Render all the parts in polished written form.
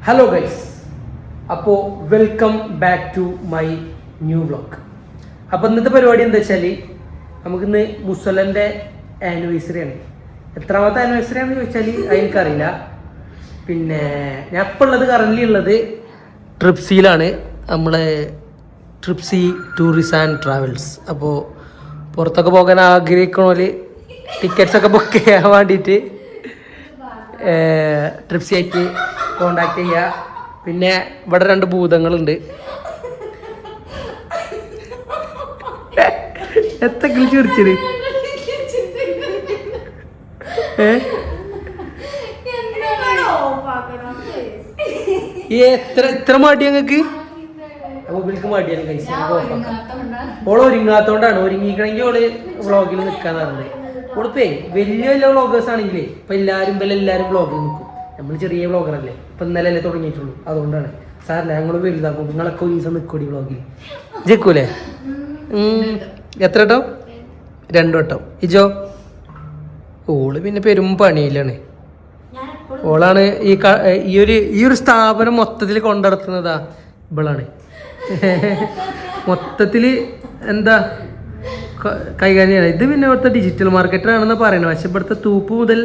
Hello guys, അപ്പോൾ welcome back to my new vlog. അപ്പോൾ ഇന്നത്തെ പരിപാടി എന്താ വെച്ചാൽ, നമുക്കിന്ന് മുസല്ലൻ്റെ ആനിവേഴ്സറിയാണ്. എത്രാമത്തെ ആനിവേഴ്സറി ആണെന്ന് ചോദിച്ചാൽ എനിക്കറിയില്ല. പിന്നെ ഞാൻ ഇപ്പോൾ ഉള്ളത് കറൻ്റ് ഉള്ളത് ട്രിപ്സിയിലാണ്, നമ്മളെ ട്രിപ്സി ടൂറിസം ആൻഡ് ട്രാവൽസ്. അപ്പോൾ പുറത്തൊക്കെ പോകാൻ ആഗ്രഹിക്കണോല് ടിക്കറ്റ്സൊക്കെ ബുക്ക് ചെയ്യാൻ വേണ്ടിയിട്ട് ട്രിപ്സി ആയിട്ട് കോണ്ടാക്ട് ചെയ്യുക. പിന്നെ ഇവിടെ 2 ഭൂതങ്ങളുണ്ട്. എത്ര കിളിച്ച് പിടിച്ചത് എത്ര മാട്ടി ഞങ്ങൾക്ക് മൊബൈലിക്ക് മാട്ടിയാണ് കഴിച്ചത്. ഓള് ഒരുങ്ങാത്തോണ്ടാണ്. ഒരുങ്ങിക്കണമെങ്കിൽ ഓള് വ്ളോഗിൽ നിൽക്കാന്ന് പറഞ്ഞത്. ഓളിപ്പേ വലിയ വലിയ വ്ളോഗേഴ്സ് ആണെങ്കിലേ ഇപ്പൊ എല്ലാവരും വ്ളോഗിൽ നിൽക്കും. നമ്മൾ ചെറിയ വ്ളോഗറല്ലേ, ഇപ്പൊ ഇന്നലെ അല്ലേ തുടങ്ങിയിട്ടുള്ളൂ. അതുകൊണ്ടാണ് സാറില്ല, ഞങ്ങൾ വലുതാക്കും. നിങ്ങളൊക്കെ ഒരു ദിവസം നിൽക്കൂടി വ്ളോഗിൽ. ജയിക്കൂലേ? എത്ര വട്ടം? 2 വട്ടം. ഇജോ? ഓള് പിന്നെ പെരും പണിയിലാണ്. ഓളാണ് ഈ ഒരു സ്ഥാപനം മൊത്തത്തിൽ കൊണ്ടുനടത്തുന്നതാ ഇവളാണ്. മൊത്തത്തിൽ എന്താ കൈകാര്യം. ഇത് പിന്നെ ഇവിടുത്തെ ഡിജിറ്റൽ മാർക്കറ്ററാണെന്ന് പറയണത്. പക്ഷെ ഇവിടുത്തെ തൂപ്പ് മുതൽ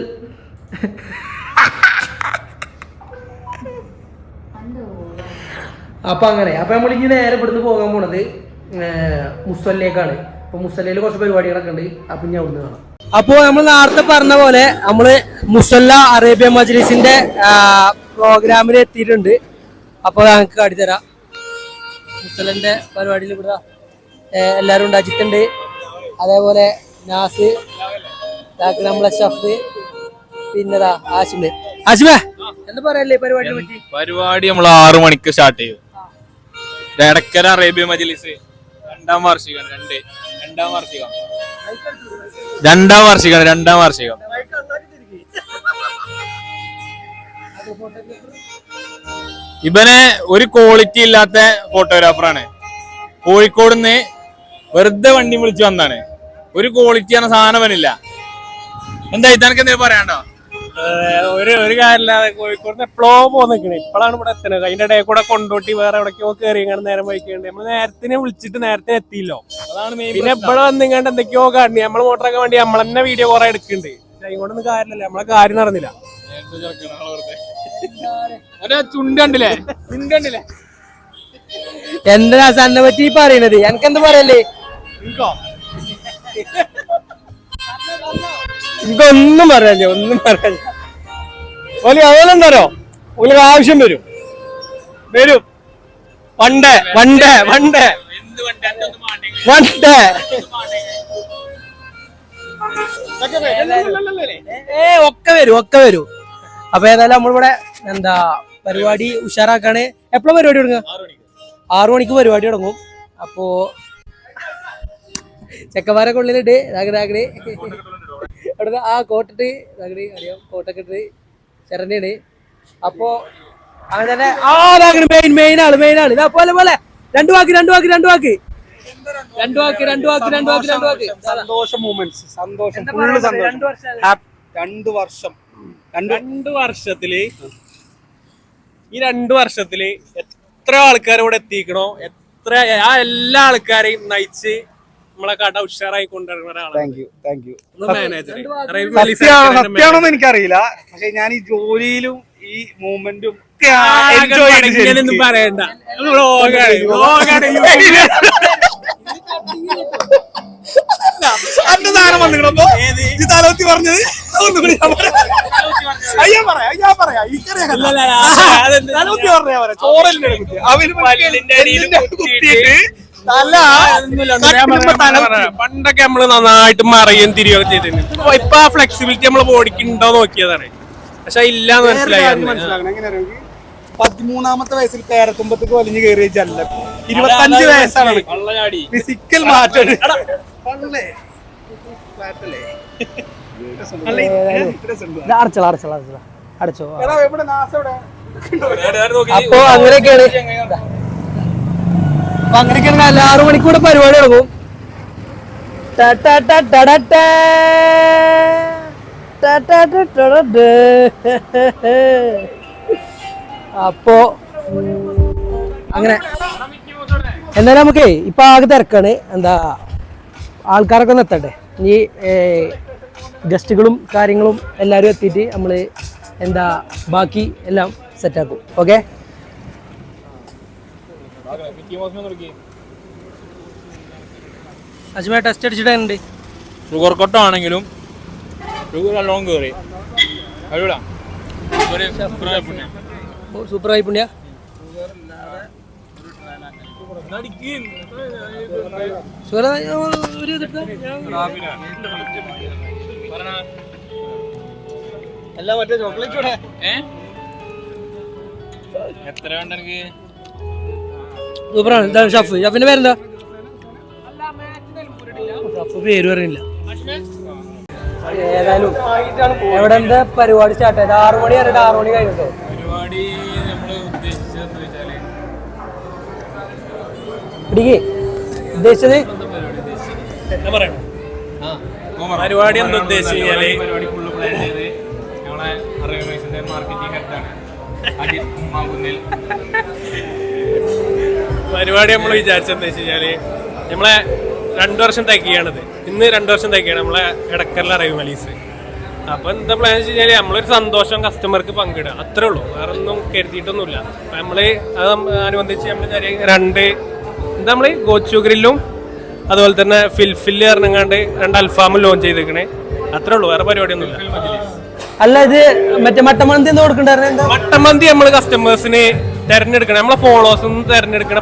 അപ്പൊ അങ്ങനെ. അപ്പൊ നമ്മൾ ഇനി നേരെ ഇവിടുന്ന് പോകാൻ പോണത് മുസല്ലേക്കാണ്. അപ്പൊ മുസല്ലയിൽ കുറച്ച് പരിപാടികളൊക്കെ ഉണ്ട്. അപ്പൊ ഞാൻ അവിടുന്ന് കാണാം. അപ്പോ നമ്മൾ നേരത്തെ പറഞ്ഞ പോലെ നമ്മള് മുസല്ല അറേബ്യ മജ്ലിസിന്റെ പ്രോഗ്രാമിൽ എത്തിയിട്ടുണ്ട്. അപ്പൊ ഞങ്ങൾക്ക് കാട്ടിത്തരാം മുസല്ലന്റെ പരിപാടിയിൽ. ഇവിടെ എല്ലാരും ഉണ്ടാക്കിയിട്ടുണ്ട്. അതേപോലെ നാസ്, നമ്മളെ ഷഫ്, പിന്നെതാ ആശിമ്. ആശിമേ, എന്താ പറയല്ലേ പരിപാടിയെ പറ്റി? പരിപാടി നമ്മൾ 6 മണിക്ക് സ്റ്റാർട്ട് ചെയ്യും. എടക്കര അറേബ്യ മജ്ലിസ് 2ാം വാർഷികം. 2ാം വാർഷികം. ഇവനെ ഒരു ക്വാളിറ്റി ഇല്ലാത്ത ഫോട്ടോഗ്രാഫറാണ്. കോഴിക്കോട് നിന്ന് വെറുതെ വണ്ടി വിളിച്ചു വന്നാണ്. ഒരു ക്വാളിറ്റി ആണ് സാധനവനില്ല. എന്താ ഇതനക്ക് എന്തെങ്കിലും പറയാണ്ടോ? ഒരു കാര്യമില്ലാതെ കോഴിക്കോട് എപ്പോഴോ പോന്നിക്കണേ. ഇപ്പോഴാണ് ഇവിടെ എത്തണത്. അതിന്റെ ഇടയിൽ കൂടെ കൊണ്ടോട്ടി വേറെ എവിടേക്കോ കയറി നേരം വഹിക്കേണ്ടത്. നമ്മള് നേരത്തിനെ വിളിച്ചിട്ട് നേരത്തെ എത്തിയില്ലോ. അതാണ് പിന്നെ ഇവിടെ വന്നിങ്ങാണ്ട് എന്തൊക്കെയോ കാണി. നമ്മള് മോട്ടറൊക്കെ വേണ്ടി നമ്മൾ തന്നെ വീഡിയോ കുറെ എടുക്കുന്നുണ്ട്. അതുകൊണ്ടൊന്നും കാര്യമില്ല, നമ്മളെ കാര്യം നടന്നില്ല. ചുണ്ടണ്ടില്ലേ? എന്താ സന്നെ പറ്റി പറയണത്? എനിക്കെന്ത് പറയല്ലേ? എനിക്കൊന്നും പറയാ, ഒന്നും പറയാ. ഓല് അതുപോലെന്താരോ ഓല് ആവശ്യം വരും. വണ്ടേ ഒക്കെ വരും. അപ്പൊ ഏതായാലും നമ്മളിവിടെ എന്താ പരിപാടി ഉഷാറാക്കാണ്. എപ്പോഴും പരിപാടി തുടങ്ങുക? 6 മണിക്ക് പരിപാടി തുടങ്ങും. അപ്പോ ചെക്കന്മാരൊക്കെ ഉള്ളിലിട്ട് അവിടെ ആ കോട്ടിട്ട് അറിയാം, കോട്ടൊക്കെ ഇട്ട് ചെറന്നെയാണ്. അപ്പോ അങ്ങനെ തന്നെ മെയിൻ ആള് ഇതാ പോലെ 2 വാക്ക്. സന്തോഷം മൂമെന്റ്സ്, സന്തോഷം, ഫുള്ള് സന്തോഷം. 2 വർഷം 2 വർഷത്തില് ഈ 2 വർഷത്തില് എത്ര ആൾക്കാർ ഇവിടെ എത്തിക്കണോ, എത്ര എല്ലാ ആൾക്കാരെയും നയിച്ച് നമ്മളെ കട ഉഷാറായി കൊണ്ടുവരുന്ന ഒരാളാണ്. സത്യമാണോന്ന് എനിക്കറിയില്ല, പക്ഷെ ഞാൻ ഈ ജോലിയിലും ഈ മൂവ്മെന്റും പറയണ്ട. പറഞ്ഞത് പണ്ടൊക്കെ നമ്മള് നന്നായിട്ട് മറിയും തിരികെ ചെയ്തിട്ടുണ്ട്. ഇപ്പൊ ആ ഫ്ലെക്സിബിലിറ്റി നമ്മളെ ബോഡിക്ക് ഉണ്ടോ നോക്കിയതാണ്, പക്ഷെ ഇല്ലാന്ന് മനസ്സിലായി. 13ാമത്തെ വയസ്സിൽ പേരത്തുമ്പത്തേക്ക് വലിഞ്ഞു കയറിയല്ല, 25 വയസ്സാണ്. ഫിസിക്കൽ മാറ്റം. അടച്ചോ. അപ്പൊ അങ്ങനെയൊക്കെയാണ്. 6 മണിക്കൂടെ പരിപാടി തുടങ്ങും. അപ്പോ അങ്ങനെ എന്തായാലും നമുക്കേ ഇപ്പൊ ആകെ തിരക്കാണ്. എന്താ ആൾക്കാരൊക്കെ ഒന്ന് എത്തട്ടെ. ഈ ഗസ്റ്റുകളും കാര്യങ്ങളും എല്ലാവരും എത്തിയിട്ട് നമ്മൾ എന്താ ബാക്കി എല്ലാം സെറ്റാക്കും. ഓക്കെ, അജ്മേ ടെസ്റ്റ് അടിച്ചിട്ടുണ്ട്. ഷുഗർ കട്ടാണെങ്കിലും ഷുഗർ നല്ലോണം കയറി. സൂപ്പറായി പുണ്യ. അല്ല മറ്റേ ചോക്ലേറ്റ് കൂടെ എത്ര വേണ്ട എനിക്ക്? സൂപ്പറാണ്. എന്താണ് ഷഫ്? ഷഫിന്റെ പേരെന്താ? ഷഫ് പേര് പറയുന്നില്ല. ഏതായാലും എവിടെ എന്താ പരിപാടി സ്റ്റാർട്ട് ചെയ്ത് 6 മണി വരെ 6 മണി കഴിഞ്ഞോ പരിപാടി നമ്മൾ ഉദ്ദേശിച്ചതെന്ന് വെച്ചാല് ഉദ്ദേശിച്ചത് പരിപാടി എന്താ ഉദ്ദേശിച്ചാല് പരിപാടി ഫുള്ള് പ്ലാൻ ചെയ്ത് ഞങ്ങളെ അറിവിന്റെ മാർക്കറ്റിംഗ് ഹെഡാണ് അജിത് മാകുന്നിൽ. പരിപാടി നമ്മൾ വിചാരിച്ചെന്താ വെച്ച് കഴിഞ്ഞാല് നമ്മളെ 2 വർഷം തയ്ക്കുകയാണിത്. ഇന്ന് 2 വർഷം തയ്ക്കുകയാണ് നമ്മളെ ഇടക്കറിലെ അറിവ് മലീസ്. അപ്പൊ എന്താ പ്ലാൻ വെച്ച് കഴിഞ്ഞാല് നമ്മളൊരു സന്തോഷം കസ്റ്റമർക്ക് പങ്കിടുക, അത്രേ ഉള്ളൂ. വേറെ ഒന്നും കരുതിയിട്ടൊന്നുമില്ല. അപ്പൊ നമ്മള് അത് അനുബന്ധിച്ച് നമ്മള് നമ്മള് ഗോച്ചു ഗ്രില്ലും അതുപോലെ തന്നെ ഫിൽഫില്ല് ഇറങ്ങാണ്ട് 2 അൽഫാമും ലോഞ്ച് ചെയ്തേക്കണേ, അത്രേ ഉള്ളൂ. വേറെ പരിപാടിയൊന്നുമില്ല. അല്ല, ഇത് മറ്റേ മട്ടമന്തി എന്താ കൊടുക്കണ്ടായിരുന്നു? മട്ടമന്തി നമ്മള് കസ്റ്റമേഴ്സിന് തെരഞ്ഞെടുക്കണേ, നമ്മളെ ഫോളോവേഴ്സ് തെരഞ്ഞെടുക്കണ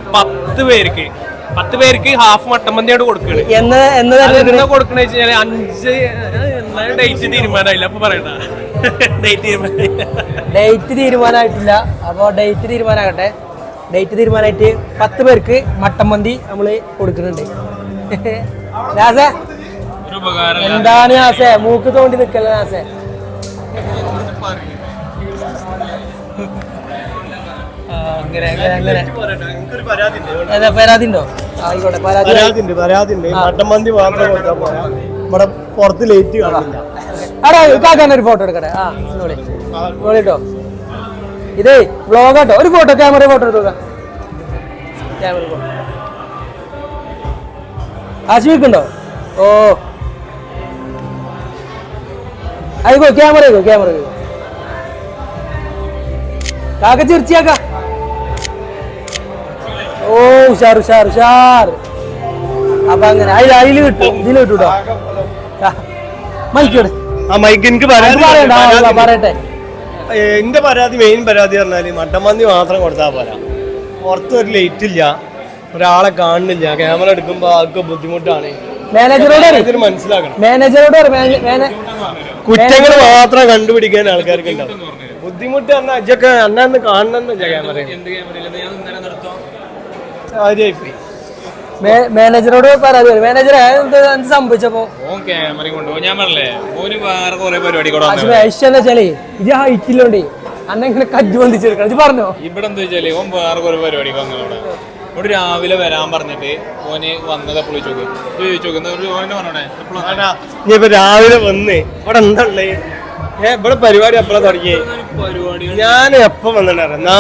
10 പേർക്ക് ഹാഫ് മട്ടമന്തിയാണ് കൊടുക്കണേ. എന്താ കൊടുക്കണ വെച്ചാല് 5 ഡേറ്റ് തീരുമാനമായില്ല. അപ്പൊ പറയണ്ട, ഡേറ്റ് തീരുമാനമായിട്ടില്ല. അപ്പൊ ഡേറ്റ് തീരുമാനമാകട്ടെ. ഡേറ്റ് തീരുമാനമായിട്ട് 10 പേർക്ക് മട്ടമന്തി നമ്മള് കൊടുക്കുന്നുണ്ട്. എന്താണ് നാസേ മൂക്ക് തോണ്ടി നിക്കല്ലേ നാസേ? അങ്ങനെ പരാതി ഉണ്ടോ? ആയിക്കോട്ടെ, പരാതി മട്ടമന്തി മാത്രം കൊടുത്താൽ പോരാ, ഇവിടെ പുറത്ത് ലേറ്റ് കാണില്ല. അടാ കാക്കാൻ ഒരു ഫോട്ടോ എടുക്കട്ടെ. കേട്ടോ, ഇതേ വ്ളോഗാട്ടോ. ഒരു ഫോട്ടോ ഫോട്ടോ എടുത്തോക്ക. ആശിക്കുണ്ടോ? ഓ ആയിക്കോ, ക്യാമറ കാക്ക ചിരിച്ചാക്ക. ഓ ഉഷാർ. അപ്പൊ അങ്ങനെ അതില് കിട്ടും, ഇതില് കിട്ടൂട്ടോ. മൈക്കോട് എനിക്ക് പറയട്ടെ. എന്റെ മെയിൻ പരാതി പറഞ്ഞാല് മട്ടമന്തി മാത്രം കൊടുത്താൽ പോരാ, പുറത്ത് ഒരു ലൈറ്റ് ഇല്ല, ഒരാളെ കാണുന്നില്ല, ക്യാമറ എടുക്കുമ്പോ ആൾക്ക് ബുദ്ധിമുട്ടാണ്. മാനേജറോട് മനസ്സിലാക്കണം. കുറ്റങ്ങൾ മാത്രം കണ്ടുപിടിക്കാൻ ആൾക്കാർക്ക് ഉണ്ടാവും. ബുദ്ധിമുട്ട് പറഞ്ഞാൽ അജൊക്കെ അന്നു കാണണമെന്നില്ല ക്യാമറ. മാനേജറോട് പരാതി. മാനേജർ എന്ത് സംഭവിച്ചപ്പോ വെച്ചാലേ ഇത് ഹൈറ്റില്ലോണ്ടേ അന്നെ ഇങ്ങനെ കജ്ജ് ബന്ധിച്ചെടുക്കണം. ഇത് പറഞ്ഞോ? ഇവിടെ എന്താ വെച്ചാല് ഓൻ വേറെ കുറെ പരിപാടി വന്നവിടെ. ഇവിടെ രാവിലെ വരാൻ പറഞ്ഞിട്ട് ഓന് വന്നത് എപ്പോഴും ചോദിച്ചു രാവിലെ വന്ന് ഇവിടെ എന്താ ഉള്ളേ? ഇവിടെ പരിപാടി എപ്പോഴാ തുടങ്ങിയേ? ഞാൻ എപ്പം വന്നിട്ടുണ്ടായിരുന്നു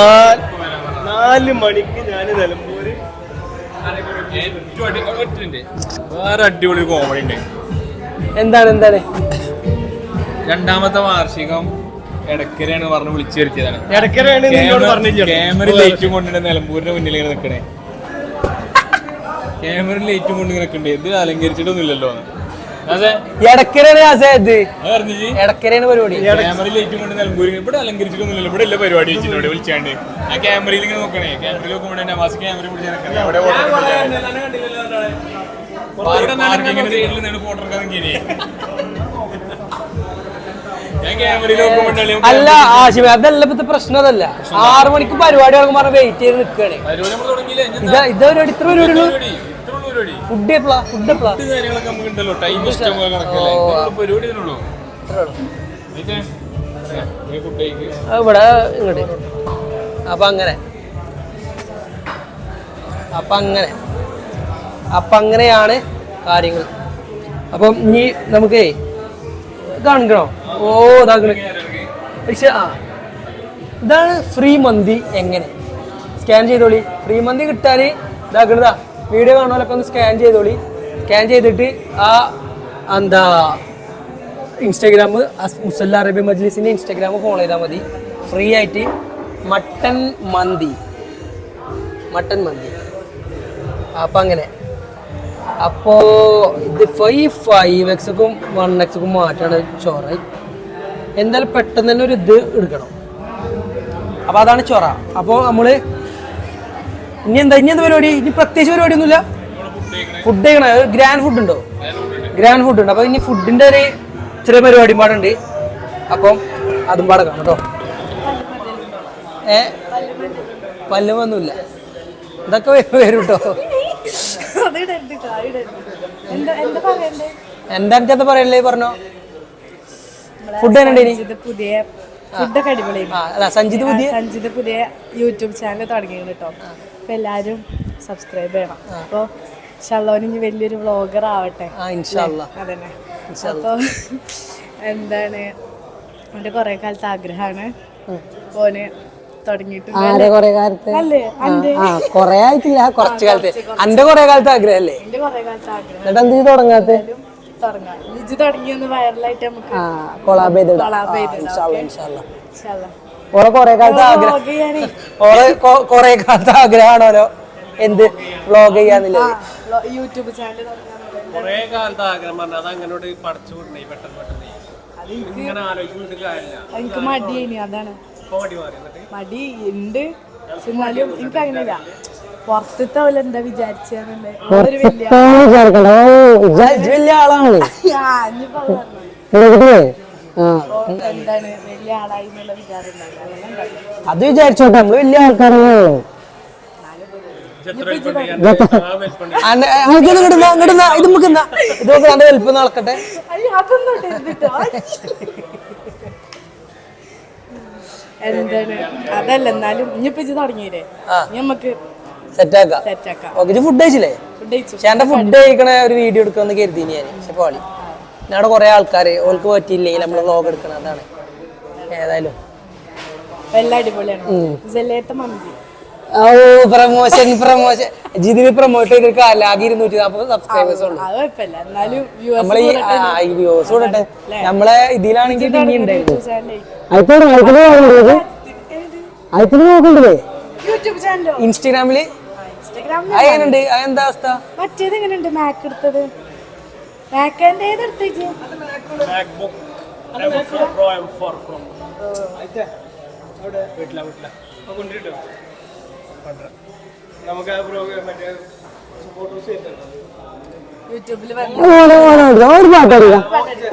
4 മണിക്ക് ഞാൻ നിലമ്പൂര്. വേറെ അടിപൊളി കോമഡി ഉണ്ട്. എന്താണ് 2ാമത്തെ വാർഷികം എടക്കരയാണ് പറഞ്ഞ് വിളിച്ചു വരുത്തിയതാണ്. ക്യാമറ ലൈറ്റും കൊണ്ടിട്ട് നിലമ്പൂരിന്റെ മുന്നിൽ ഇങ്ങനെ നിൽക്കണേ. ക്യാമറ ലൈറ്റും കൊണ്ട് നിൽക്കണ്ടേ, ഇത് അലങ്കരിച്ചിട്ടൊന്നുമില്ലല്ലോ. എടക്കരയാണ് പരിപാടി. ക്യാമറ ലൈറ്റും കൊണ്ട് നിലമ്പൂരി ഇവിടെ അലങ്കരിച്ചിട്ടൊന്നുമില്ല. ഇവിടെ എല്ലാ പരിപാടി വെച്ചിട്ടുണ്ട് വിളിച്ചാണ്ട്. ആ ക്യാമറയിൽ ഇങ്ങനെ നോക്കണേ. ക്യാമറയിൽ നോക്കുമ്പോൾ നവാസ് ക്യാമറ പിടിച്ച് നടക്കണേ. അവിടെ ഫോട്ടോ എടുക്കാൻ അല്ല ആശിമ, അതല്ല ഇപ്പത്തെ പ്രശ്നം. അതല്ല 6 മണിക്ക് പരിപാടി തുടങ്ങും പറഞ്ഞ വെയിറ്റ് ചെയ്ത് നിൽക്കുകയാണ്. ഇതൊരു ഇത്ര പരിപാടിയുള്ളൂ. ഫുഡ് ഇവിടെ ഇങ്ങോട്ട്. അപ്പൊ അങ്ങനെയാണ് കാര്യങ്ങൾ. അപ്പം ഇനി നമുക്ക് കാണിക്കണോ? ഓ ഇതാക്കണ്. പക്ഷെ ഇതാണ് ഫ്രീ മന്തി. എങ്ങനെ സ്കാൻ ചെയ്തോളി. ഫ്രീ മന്തി കിട്ടാൻ ഇതാക്കണതാ. വീഡിയോ കാണുന്നവരൊക്കെ ഒന്ന് സ്കാൻ ചെയ്തോളി. സ്കാൻ ചെയ്തിട്ട് എന്താ ഇൻസ്റ്റാഗ്രാം മുസല്ല അറബി മജ്ലിസിൻ്റെ ഇൻസ്റ്റാഗ്രാം ഫോളോ ചെയ്താൽ മതി. ഫ്രീ ആയിട്ട് മട്ടൻ മന്തി. അപ്പം അങ്ങനെ. അപ്പോൾ ഇത് 5Xക്കും 1Xക്കും മാറ്റാണ് ചൊറ. എന്തായാലും പെട്ടെന്ന് തന്നെ ഒരു ഇത് എടുക്കണം. അപ്പോൾ അതാണ് ചൊറ. അപ്പോൾ നമ്മൾ ഇനി എന്താ പരിപാടി? ഇനി പ്രത്യേകിച്ച് പരിപാടിയൊന്നുമില്ല. ഫുഡ് കഴിക്കണ ഗ്രാൻഡ് ഫുഡ് ഉണ്ടോ? ഗ്രാൻഡ് ഫുഡ് ഉണ്ട്. അപ്പോൾ ഇനി ഫുഡിൻ്റെ ഒരു ചെറിയ പരിപാടി പാടുണ്ട്. അപ്പം അതും പാടെ കാണാം കേട്ടോ. പല്ലുമൊന്നുമില്ല. ഇതൊക്കെ വരും കേട്ടോ. എന്താ എനിക്കത് പറയല്ലേ? പറഞ്ഞോ. ഫുഡ് സഞ്ജിത് പുതിയ യൂട്യൂബ് ചാനൽ തുടങ്ങിയാണ് കേട്ടോ. അപ്പൊ എല്ലാരും സബ്സ്ക്രൈബ് ചെയ്യണം. അപ്പൊ ഷള്ളോന് ഇനി വലിയൊരു വ്ളോഗർ ആവട്ടെ. അതന്നെ. അപ്പൊ എന്താണ് അവന്റെ കൊറേ കാലത്തെ ആഗ്രഹമാണ്. ഓന് തുടങ്ങിയിട്ടുണ്ട്. കൊറേ ആയിട്ടില്ല, കുറച്ച് കാലത്ത്. എന്റെ കൊറേ കാലത്തെ ആഗ്രഹല്ലേ? എന്റെ കൊറേ കാലത്തെ ആഗ്രഹം. എന്നിട്ട് എന്ത് തുടങ്ങാത്ത? തുടങ്ങാം. ഇജ്ജ് തുടങ്ങിയൊന്ന് വൈറലായിട്ട് നമുക്ക് കൊളാബ് ചെയ്തിടാം. ഓരോ കൊറേ കാലത്തെ ആഗ്രഹമാണോലോ എന്ത് വ്ളോഗ് ചെയ്യാന്നില്ലേ? യൂട്യൂബ് ചാനൽ കൊറേ കാലത്തെ ആഗ്രഹം പറഞ്ഞാൽ അത് അങ്ങനോട് പടച്ചു വിടണേ പെട്ടെന്ന് ഇങ്ങനെ ആലോചിച്ചിട്ട് കാര്യമില്ല. എനിക്ക് മടിയേനി. അതാണ് മടി ഉണ്ട്. എന്നാലും എനിക്ക് അങ്ങനെയല്ല. പുറത്തത്തെ പോലെ എന്താ വിചാരിച്ചെന്നുണ്ട്. വലിയ ആളാണ്. എന്താണ് വലിയ ആളായി എന്നുള്ള വിചാരം അത് വിചാരിച്ചോട്ടെ. നമ്മള് വലിയ ആൾക്കാരാണോ? ഇത് വലുപ്പം നടക്കട്ടെ. എന്താണ് അതല്ല. എന്നാലും ഇനിയിപ്പോ ഇത് തുടങ്ങിയില്ലേ, നമുക്ക് സെറ്റാക്കാം. ഫുഡ് കഴിച്ചില്ലേ? ചേട്ടന്റെ ഫുഡ് കഴിക്കണ ഒരു വീഡിയോ എടുക്കാന്ന് കരുതി ഞാൻ. പക്ഷെ പോളി ഞങ്ങളുടെ കുറെ ആൾക്കാര് ഓൾക്ക് പറ്റിയില്ലെങ്കിൽ നമ്മള് വ്ളോഗ് എടുക്കണം. അതാണ്. ഏതായാലും എല്ലാം അടിപൊളിയാണ്. പ്രമോഷൻ ജിതിന് പ്രൊമോട്ട് ചെയ്തിട്ട് ആകെ 240 സബ്സ്ക്രൈബേഴ്സ് ഉള്ളു. നമ്മളെ ഈ വ്യൂസ് കൂടട്ടെ. നമ്മളെ ഇതിലാണെങ്കിൽ പിന്നെ ഉണ്ടായിരുന്നു. ഇൻസ്റ്റാഗ്രാമില് അതെങ്ങനെയുണ്ട്? അതെന്താ അവസ്ഥ? മറ്റേത് എങ്ങനെയുണ്ട്? മാക്ക് എടുത്തത്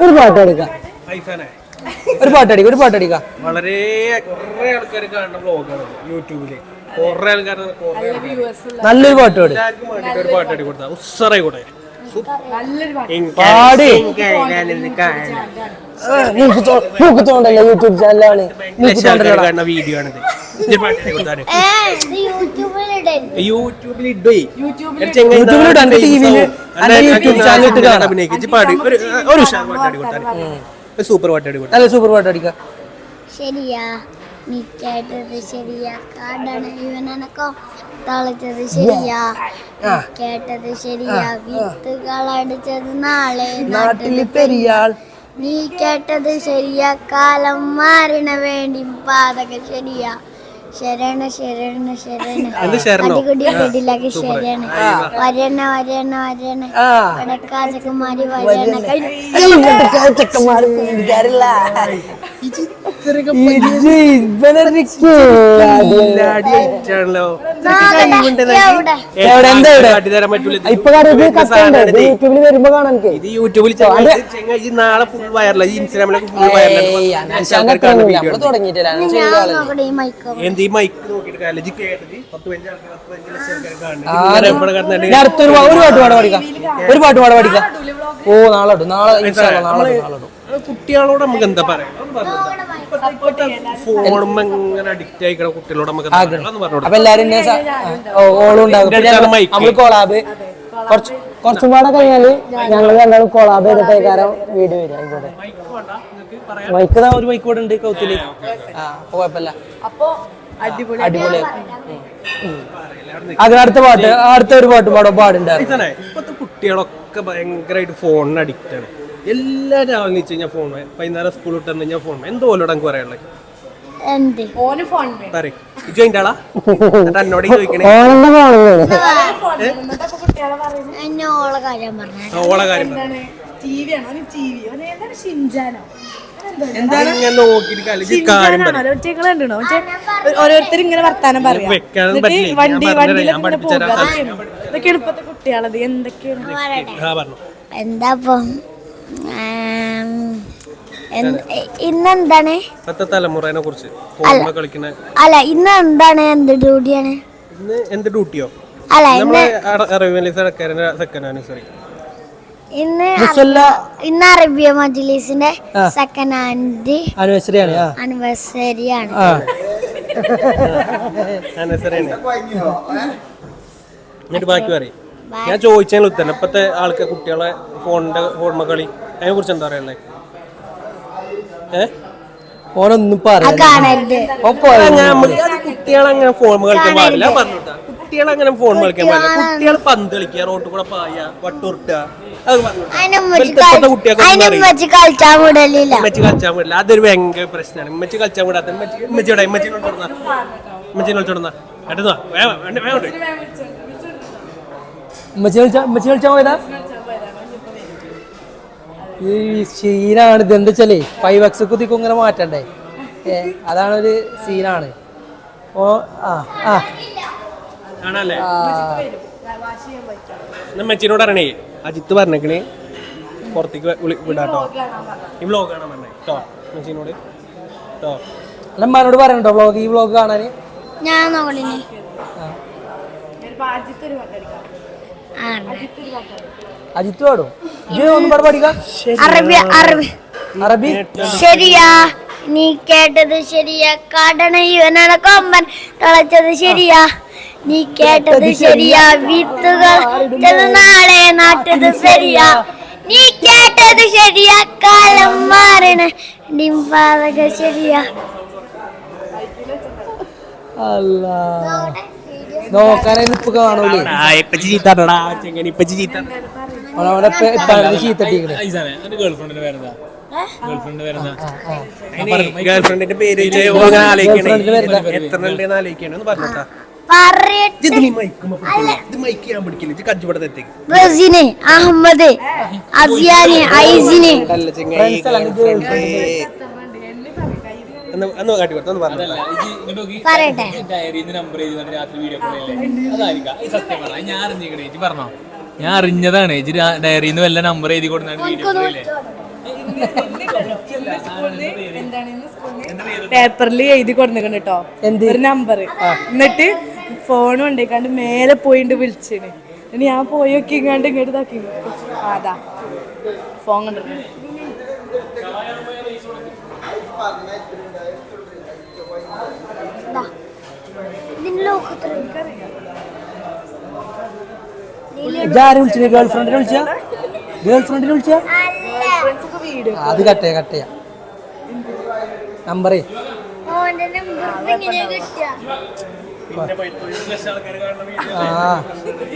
ഒരു പാട്ടടിക്കാം. വളരെ കുറെ ആൾക്കാർ കാണുന്ന വ്ളോഗാണ് യൂട്യൂബില്. കുറെ ആൾക്കാർ നല്ലൊരു പാട്ട് പാടി. ഒരു പാട്ടടി കൊടുത്താ ഉസ്സറായി കൂടെ പാടി. മൂക്കുത്തോണ്ടല്ലോ യൂട്യൂബ് ചാനലാണ്. വീഡിയോ ആണിത്. സൂപ്പർ പാട്ടടി കൊടുക്കാം. ശരിയാ നീ കേട്ടത് ശരിയാ. കാടാണ് ഇവനക്കോ തളച്ചത് ശരിയാ. കേട്ടത് ശരിയാ. വിത്തുകളടിച്ചത് നാളെ നാട്ടില് പെരിയാൾ. നീ കേട്ടത് ശരിയാ. കാലം മാറിന വേണ്ടി പാതക ശരിയാ. ശരണ ശരണ ശരണ അടികുടി കടിലാക്കി ശരണ വരണ വരണ വരണ വടക്കാചക്കന്മാരി വരണ ചെക്കന്മാര് ഇത് യൂട്യൂബിൽ നാളെ ഫുൾ വൈറലായി. ഇൻസ്റ്റാഗ്രാമിലൊക്കെ ഫുൾ വൈറലായി. എന്ത് ഈ മൈക്ക് നോക്കിയിട്ട് കാര്യമില്ല. കേട്ടത് 10-15 ഒരു പാട്ട് പാടെ പഠിക്കാം. ഓ നാളെ കുട്ടികളോട് നമുക്ക് എന്താ പറയാ? ഫോണും ഇങ്ങനെ അഡിക്റ്റ് ആയിക്കണ കുട്ടികളോട് നമുക്ക് അപ്പൊ എല്ലാരും ഓളും ഉണ്ടാകും. കൊളാബ് കുറച്ചും പാടെ കഴിഞ്ഞാല് ഞങ്ങൾ രണ്ടാളും കൊളാബ് ചെയ്തിട്ടേക്കാരം വീഡിയോ വരും. ആയിക്കോട്ടെ. മൈക്ക് ഒരു മൈക്ക് കൂടെ ഉണ്ട് കൗത്തില്. അപ്പൊ കുഴപ്പമില്ല. അപ്പൊ അടിപൊളി അങ്ങനെ അടുത്ത പാട്ട്, അടുത്ത ഒരു പാട്ട് പാടുണ്ടായിരുന്നു. ഇപ്പത്തെ കുട്ടികളൊക്കെ ഭയങ്കരമായിട്ട് ഫോണിന് അഡിക്റ്റ് ആണ്. എല്ലാ രാവിലെ വെച്ച് കഴിഞ്ഞാൽ ഫോൺ, വൈകുന്നേരം സ്കൂൾ വിട്ട് കഴിഞ്ഞാൽ ഫോൺ. എന്തോലോട് എനിക്ക് പറയാനുള്ളത് ഓന് ഫോൺ പറയും. ഇജോയിന്റെ ആളാ എന്നോട് ചോദിക്കണേ ഓളെ കാര്യം പറഞ്ഞു. ഓളെ കാര്യം ടിവി ആണോ? ടിവി എന്താണ് ഷിൻജാനോ? എന്താണ് ഞാൻ നോക്കിയിട്ട് കാര്യം കണ്ടോ? ഓരോരുത്തർ ഇങ്ങനെ വർത്താനം പറയാം. ഇതൊക്കെ ഇപ്പത്തെ കുട്ടികളത് എന്തൊക്കെയാണ് എന്താ ഇന്നെന്താണ് ഇപ്പത്തെ തലമുറയെ കുറിച്ച് കളിക്കുന്ന അല്ല ഇന്ന് എന്താണ് എന്ത് ഡ്യൂട്ടിയാണ്? ഇന്ന് എന്ത് ഡ്യൂട്ടിയോ? അല്ല ഇന്ന് അറബിയ മജ്ലിസിന്റെ സെക്കൻഡ് ആനിവേഴ്സറിയാണ്. എന്നിട്ട് ബാക്കി പറയും. ഞാൻ ചോദിച്ചാൽ ഉത്തരം. ഇപ്പത്തെ ആൾക്ക് കുട്ടികളെ ഫോൺ കളി അതിനെ കുറിച്ച് എന്താ പറയാനുള്ളത്? ഓനൊന്നും പറയരുത്. കുട്ടികളങ്ങനെ ഫോൺ കളിക്കാൻ പാടില്ല. പറഞ്ഞോട്ടാ, കുട്ടികളങ്ങനെ ഫോൺ കളിക്കാൻ പാടില്ല. കുട്ടികൾ പന്ത് കളിക്കുക, റോട്ടിൽ കൂടെ പായ, വട്ടുരുട്ടുക, ഉമ്മച്ചി കളിച്ചാൻ വിടലില്ല. അതൊരു ഭയങ്കര പ്രശ്നമാണ്. ഉമ്മച്ചി കളിച്ചാൻ വിടാത്ത ഉമ്മച്ചിയോടെ ഉമ്മച്ചി കളിച്ചോടുന്ന കേട്ടോ. ഉമ്മച്ചി കളിച്ചാൻ പോയതാ. ഈ സീനാണ് ഇത്. എന്താ വെച്ചാലേ 5X കുതിക്കും ഇങ്ങനെ മാറ്റണ്ടേ. അതാണൊരു സീനാണ്. ഓ ആണല്ലേ. മെച്ചിനോട് അറിയണേ, അജിത്ത് പറഞ്ഞേക്കണേ പുറത്തേക്ക് വിടാട്ടോ. ഈ വ്ലോഗ് കാണാൻ പറഞ്ഞേ കേട്ടോ മെച്ചിനോട് കേട്ടോ. അമ്മനോട് പറയണ്ടോ വ്ലോഗ്, ഈ വ്ലോഗ് കാണാന്? ഞാൻ നോക്കലിനി അജിത്ത് പാടും. ഒന്നും പാട് പഠിക്കാം. അറബി ശരിയാ, നീ കേട്ടത് ശരിയാ, കാടണ ഇവനാണ് കൊമ്പൻ തളച്ചത് ശരിയാ, നീ കേട്ടത് ശരിയാ, വിത്തുകൾ നാളെ നാട്ടത് ശരിയാ, നീ കേട്ടത് ശരിയാ, കാലം മാറണ ഡിംപാതക ശരിയാ. നോക്കാനായി ഇപ്പൊ കാണൂലേ. ഗേൾഫ്രണ്ടിന്റെ പേര് എത്ര ഉണ്ടെന്ന് ആലോചിക്കണെന്ന് പറഞ്ഞോട്ടാ. റസീന്, അഹമ്മദ്, അസിയാന്, ഐസിന് പറയട്ടെ. ഞാൻ അറിഞ്ഞതാണ് ഡയറിന്ന് വല്ല നമ്പർ എഴുതി കൊടുത്താണ്. പേപ്പറിൽ എഴുതി കൊടുക്കണം കേട്ടോ ഒരു നമ്പർ. എന്നിട്ട് ഫോൺ കൊണ്ടേക്കാണ്ട് മേലെ പോയിണ്ട് വിളിച്ചിന്. ഇനി ഞാൻ പോയി ഒക്കെ ഇങ്ങാണ്ട് ഇങ്ങോട്ട് ഇതാക്കി. അതാ ഫോൺ കണ്ടിട്ട് ഗേൾഫ്രണ്ടിനെ വിളിച്ച അത് കട്ടയാ നമ്പറേ.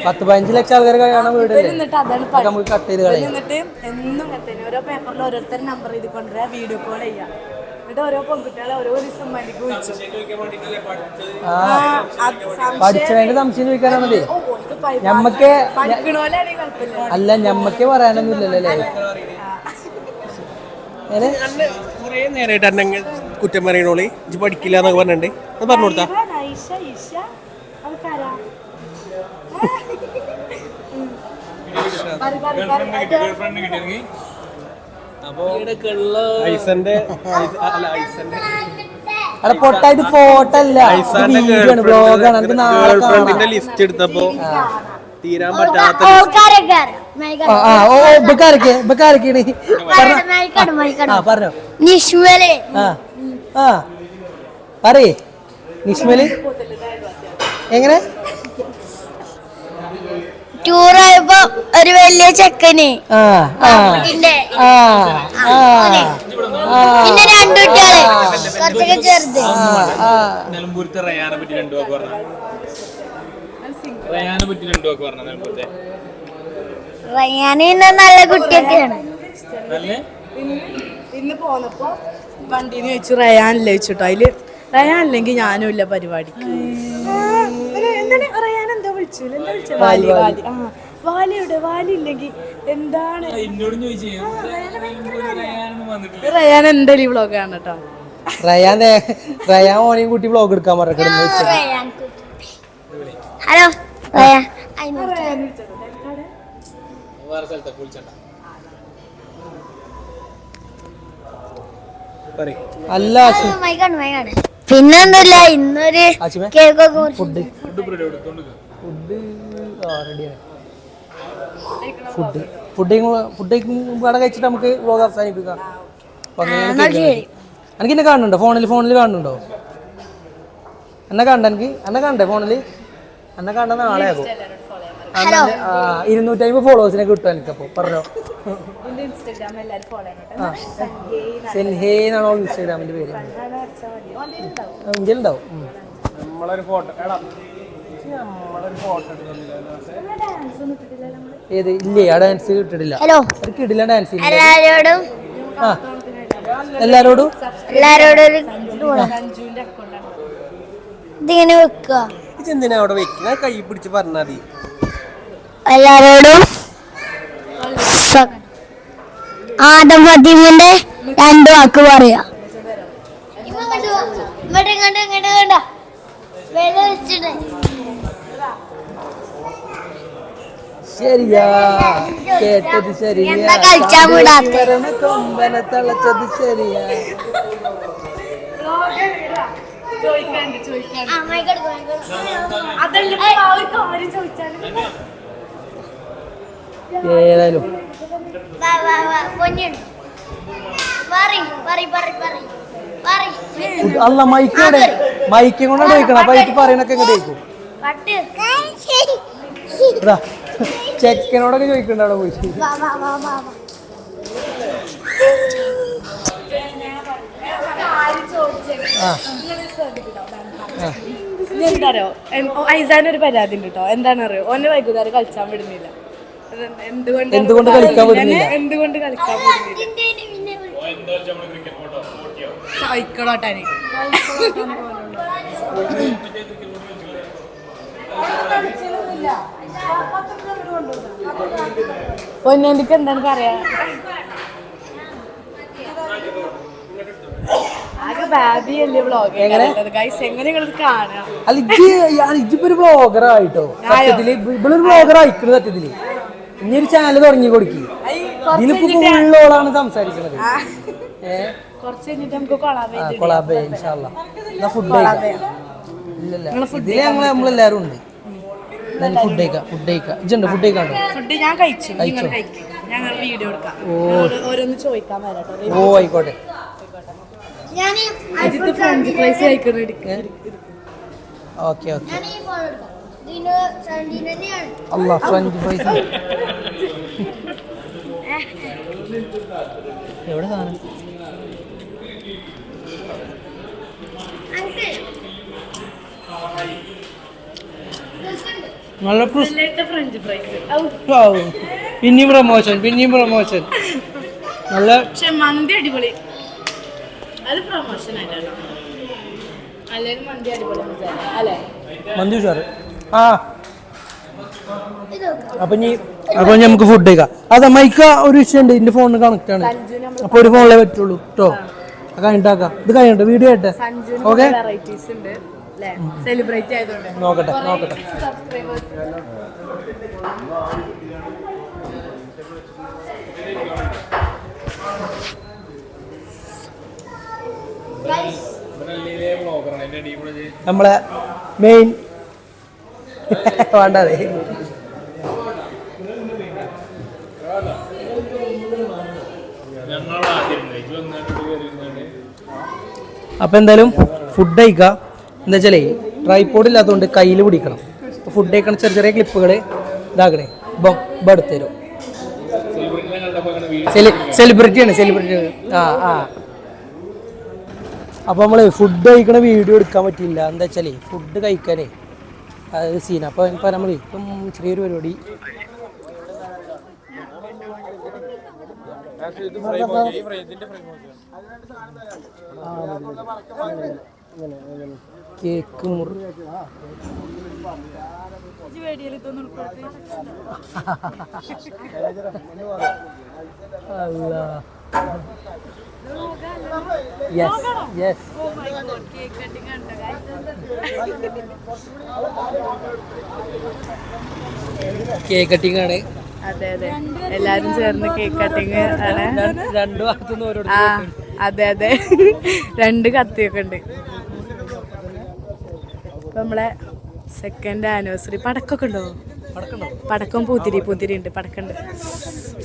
10-15 ലക്ഷം ആൾക്കാർ കാണാൻ വീടല്ലേ. നമുക്ക് കട്ട് ചെയ്ത് കളയാം. എന്നിട്ട് എന്നും ഓരോ പേപ്പറിൽ ഓരോരുത്തർ നമ്പർ എഴുതി കൊണ്ടുവരാ, വീഡിയോ കോൾ ചെയ്യാം. എന്നിട്ട് ഓരോ പെൺകുട്ടികളെ ഓരോ ദിവസം മണിക്ക് വിളിച്ചു. പഠിച്ചതിന്റെ സംശയം ചോദിക്കാനാണല്ലേ. ഞമ്മക്ക് അല്ല, ഞമ്മക്ക് പറയാനൊന്നുമില്ലല്ലോ അല്ലേ. കൊറേ നേരമായിട്ട് കുറ്റം പറയണോളി ഇജ്ജ് പഠിക്കില്ല എന്നൊക്കെ പറഞ്ഞിട്ടുണ്ട്. അത് പറഞ്ഞു കൊടുത്താ പൊട്ടായിട്ട് ഫോട്ടോ അല്ല, ഗേൾഫ്രണ്ടിന്റെ ലിസ്റ്റ് എടുത്തപ്പോ തീരാൻ പറ്റാത്ത പറഞ്ഞോ. നിഷ്മല് പറയേ നിഷ്മല് എങ്ങനെ ടൂറായപ്പോ ഒരു വലിയ ചെക്കന് ആ ആ ഇതിന്റെ ആ ആ പിന്നെ രണ്ടു കുട്ടികള് കുറച്ചൊക്കെ ചെറുത് നിലമ്പൂരത്തെ റയാനെ പറ്റി 2 വാക്ക് പറഞ്ഞ റയാനെ പറ്റി 2 വാക്ക് പറഞ്ഞ നിലമ്പൂരത്തെ റയാന് പിന്നെ നല്ല കുട്ടിയൊക്കെയാണ്. നല്ല ഇന്ന് പോന്നപ്പോ വണ്ടീന്ന് ചോദിച്ചു റയാനില്ല ചോദിച്ചിട്ടോ അതില് റയാനില്ലെങ്കിൽ ഞാനും ഇല്ല പരിപാടിക്ക്. എന്താണ് റയാൻ എന്താ വിളിച്ചു എന്താ വിളിച്ച വാലി വാലി ആ വാലിയുടെ വാലി ഇല്ലെങ്കിൽ എന്താണ് എന്നോടും ചോദിച്ചു റയാൻ എന്തായാലും ഈ വ്ളോഗ് ആണ് കേട്ടോ. റയാൻ ഓനെയും കൂട്ടി വ്ളോഗ് എടുക്കാൻ പറഞ്ഞു. ഹലോ റയാൻ വേറെ സ്ഥലത്തൊക്കെ വിളിച്ചണ്ട അല്ല പിന്നെന്തല്ല ഇന്നൊരു കേക്കൊക്കെ ഫുഡ് ഫുഡ് ഫുഡ് ഇവിടെ കഴിച്ചിട്ട് നമുക്ക് വ്ളോഗ് അവസാനിപ്പിക്കാം. എനിക്ക് എന്നെ കാണുന്നുണ്ടോ ഫോണിൽ കാണുന്നുണ്ടോ? എന്നെ കണ്ടേ ഫോണിൽ എന്നെ കണ്ട നാളെ ആകും. 250 ഫോളോവേഴ്സിനെ കിട്ടും എനിക്കപ്പോ പറഞ്ഞോ. സെൻഹേ എന്നാണോ ഇൻസ്റ്റാഗ്രാമിന്റെ പേര്? ഇന്ത്യയിൽ ഉണ്ടാവും. ഏത് ഇല്ലേ ആ ഡാൻസ് കിട്ടിട്ടില്ല. കിടില ഡാൻസ്. എല്ലാരോടും ഇതിങ്ങനെ വെക്കുക. ഇതെന്തിനാ അവിടെ വെക്കുന്ന? കൈ പിടിച്ച് പറഞ്ഞാൽ മതി. എല്ലാരോടും ആദം ഫാത്തിമന്റെ 2 വാക്ക് പറയാ. ശരിയാ കേട്ടത് ശരിയാ കൊമ്പന തളച്ചത് ശരിയാ. ഏതായാലും അല്ല മൈക്കോടെ മൈക്കും കൊണ്ടാണ് ചോദിക്കണം. അപ്പൊ എനിക്ക് പറയണൊക്കെ ഇങ്ങോട്ട് ചോദിക്കും. ചെക്കനോടൊക്കെ ചോദിക്കണ്ട അവിടെ പോയി. എന്താറിയോ ഐസാനൊരു പരാതി ഉണ്ട് കേട്ടോ. എന്താണറിയോ ഓന്റെ വൈകുന്നേരം കളിച്ചാൻ വിടുന്നില്ല. എന്തുകൊണ്ട് കളിക്കാൻ വിടുന്നില്ല? എന്തുകൊണ്ട് കളിക്കാൻ വിടുന്നില്ല സൈക്കിളോട്ടാന് പൊന്നേന്റിക്ക് എന്താണ് പറയാ? ബാബിയല്ലേ വ്ളോഗ് എങ്ങനെ നിങ്ങളിത് കാണാം. അല്ല ഇജിപ്പോ ഒരു വ്ളോഗറായിട്ടോ സത്യത്തില്. ഇവളൊരു വ്ളോഗർ അയക്കുന്നത് സത്യത്തില്. ഇനി ഒരു ചാനൽ തുടങ്ങി കൊടുക്കി. ഇതിലിപ്പോ ഫുള്ളോളാണ് സംസാരിക്കുന്നത്. കുറച്ച് കഴിഞ്ഞിട്ട് നമുക്ക് കൊളാബ് ഇൻഷാ അല്ലാ. എന്നാ ഫുഡ് ഇല്ലല്ല ഇതില് നമ്മളെല്ലാരും ഉണ്ട്. ഫുഡ് കഴിക്കാം ഇജുണ്ട് ഫുഡ് കഴിക്കാണ്ടോ? ഫുഡ് ഞാൻ കഴിച്ചു. ഞങ്ങൾ വീഡിയോ എടുക്കാം. ഓരോന്ന് ചോദിക്കാൻ വരാട്ടോ. ഓ ആയിക്കോട്ടെ. ഫ്രഞ്ച് ഫ്രൈസ് കഴിക്കണം. ഓക്കെ അല്ല ഫ്രഞ്ച് ഫ്രൈസ് എവിടെ സാധനം? നല്ല ഫ്രഞ്ച് ഫ്രൈസ് പിന്നെയും പ്രമോഷൻ നല്ല. പക്ഷെ മന്തി അടിപൊളി. അത് പ്രമോഷൻ ആയിട്ടാണ്. അല്ലെങ്കിൽ മന്തി അടിപൊളി അല്ലേ? മന്തി ഉഷാറ്. ആ അപ്പൊ നമുക്ക് ഫുഡ് കഴിക്കാം. അതെ മൈക്ക ഒരു വിഷയമുണ്ട്. എന്റെ ഫോണിന് കണക്ട് ആണ്. അപ്പൊ ഒരു ഫോണിലേ പറ്റുള്ളൂ കേട്ടോ. കഴിഞ്ഞിട്ടാക്കാം. ഇത് കഴിഞ്ഞിട്ട് വീഡിയോ ആയിട്ട് ഓക്കെ. സെലിബ്രേറ്റ് ആയതുകൊണ്ട് നോക്കട്ടെ. നമ്മളെ മെയിൻ വേണ്ടതേ. അപ്പൊ എന്തായാലും ഫുഡ് കഴിക്കാം. എന്താ വെച്ചാലേ ട്രൈപോഡ് ഇല്ലാത്തതുകൊണ്ട് കയ്യിൽ പിടിക്കണം. ഫുഡ് കഴിക്കണ ചെറിയ ക്ലിപ്പുകൾ ഇതാക്കണേ. എടുത്തരും സെലിബ്രിറ്റിയാണ് ആ ആ. അപ്പോൾ നമ്മൾ ഫുഡ് കഴിക്കണ വീഡിയോ എടുക്കാൻ പറ്റില്ല, എന്താ വെച്ചാൽ ഫുഡ് കഴിക്കാനേ അത് സീൻ. അപ്പോൾ ഇപ്പം നമ്മൾ ഇപ്പം ചെറിയൊരു പരിപാടി കേക്ക് കേക്ക് കട്ടിങ് ആണ്. അതെ അതെ, എല്ലാരും ചേർന്ന് കേക്ക് കട്ടിങ് ആണ്. രണ്ടു ഭാഗത്തുനിന്ന് ഓരോ. അതെ അതെ, 2 കത്തിയൊക്കെ ഉണ്ട്. ഇപ്പൊ നമ്മളെ 2nd ആനിവേഴ്സറി. പടക്കമൊക്കെ ഉണ്ടോ? പടക്കം പൂത്തിരി ഉണ്ട്, പടക്കമുണ്ട്.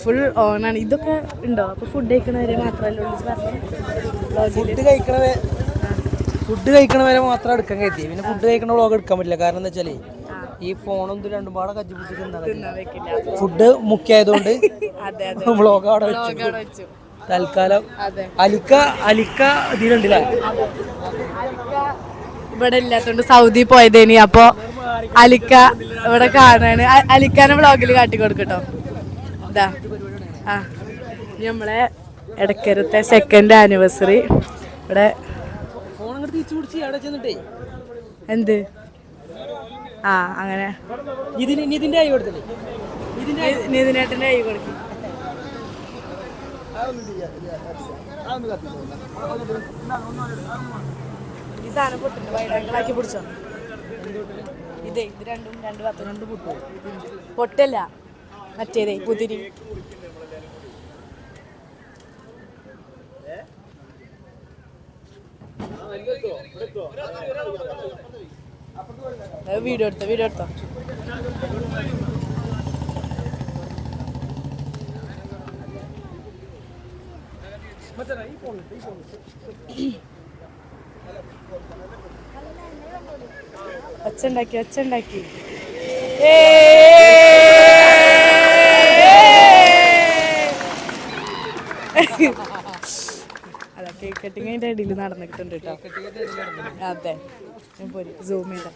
ഫുൾ ഓണാണ്. ഇതൊക്കെ ഉണ്ടോ? അപ്പൊ ഫുഡ് കഴിക്കണവരെ മാത്രമല്ല ഫുഡ് കഴിക്കണവരെ മാത്രം എടുക്കാൻ കരുതി. പിന്നെ ഫുഡ് കഴിക്കണ വ്ളോഗ് എടുക്കാൻ പറ്റില്ല. കാരണം എന്താ വെച്ചാല് ഈ ഫോണും രണ്ടും പാടെ കജ്ജിപ്പിച്ച് തിന്നാൻ ഫുഡ് മുഖ്യമായതുകൊണ്ട് വ്ളോഗ് അവിടെ വെച്ചു. തൽക്കാലം അലിക്ക ഇതിലുണ്ടല്ലേ, ഇവിടെ ഇല്ലാത്തോണ്ട് സൗദി പോയതേനി. അപ്പൊ അലിക്ക ഇവിടെ കാണാണ്. അലിക്കാനെ വ്ളോഗിൽ കാട്ടി കൊടുക്കട്ടോ. ഇതാ ആ നമ്മളെ എടക്കരത്തെ 2nd ആനിവേഴ്സറി. ഇവിടെ എന്ത് ആ അങ്ങനെ ഇതിന്റെ കൈ കൊടുത്തില്ലേ, നീതിനേട്ടന്റെ കൈ കൊടുക്കും. ഈ സാധനം പൊട്ടുണ്ട്, വൈഡാക്കി പിടിച്ചോ. ഇത് രണ്ടും 2 പൊട്ടല്ല, മറ്റേതേ പുതിരി. വീഡിയോ എടുത്തോ. ഒച്ചുണ്ടാക്കി അതാ കേക്ക് കട്ടിങ് അതിന്റെ ഇടയിൽ നടന്നിട്ടുണ്ട് കേട്ടോ. അതെ, ഞാൻ പോരി സൂം ചെയ്ത.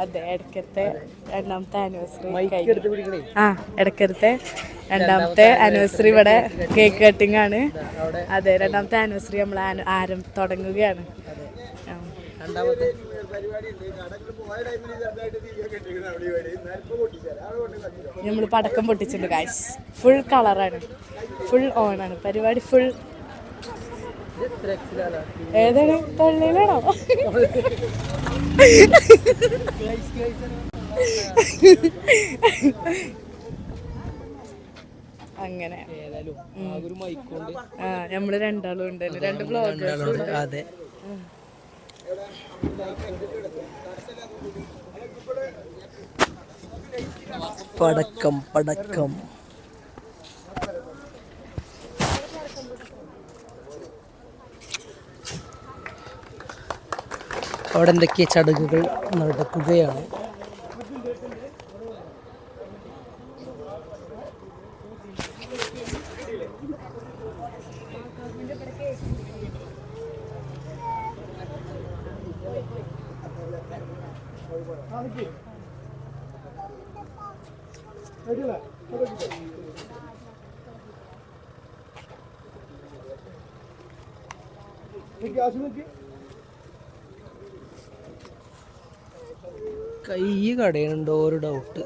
അതെ, ഇടക്കരത്തെ 2ാമത്തെ ആനിവേഴ്സറി. ഇടക്കരത്തെ 2ാമത്തെ ആനിവേഴ്സറി. ഇവിടെ കേക്ക് കട്ടിങ് ആണ്. അതെ, 2ാമത്തെ ആനിവേഴ്സറി നമ്മൾ തുടങ്ങുകയാണ്. നമ്മൾ പടക്കം പൊട്ടിച്ചിട്ടുണ്ട് ഗായ്സ്. ഫുൾ കളറാണ്, ഫുൾ ഓണാണ് പരിപാടി. ഫുൾ ഏതാണ്? തൊള്ളിയിലാണോ? അങ്ങനെ നമ്മള് 2 ആളും ഉണ്ട്, 2 ബ്ലോഗേഴ്സ്. അതെ, പടക്കം അവിടെ എന്തൊക്കെ ചടങ്ങുകൾ നടക്കുകയാണ്. കൈ കടയുന്നുണ്ടോ ഒരു ഡൗട്ട്.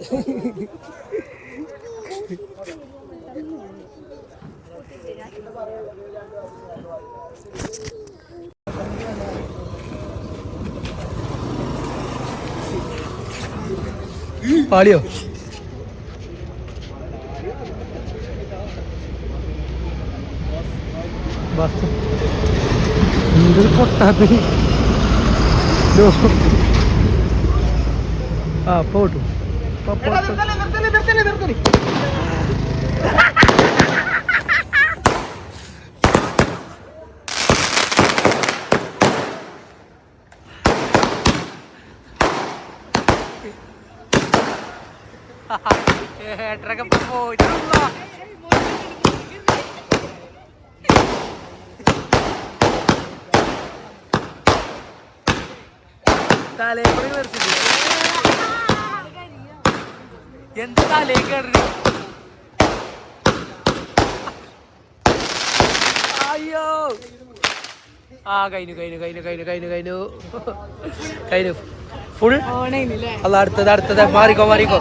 പാളിയോ? ബസ് എന്തൊരു പൊട്ടാത്ത. ആ പോട്ടു. ഏട്ടരൊക്കെ പോയിട്ടുള്ള തലേക്കൂടി വരച്ചിട്ട് എന്ത് തലേ കയറി അയ്യോ ആ കഴിഞ്ഞു ഫുൾ അല്ല അടുത്തത് മാറിക്കോ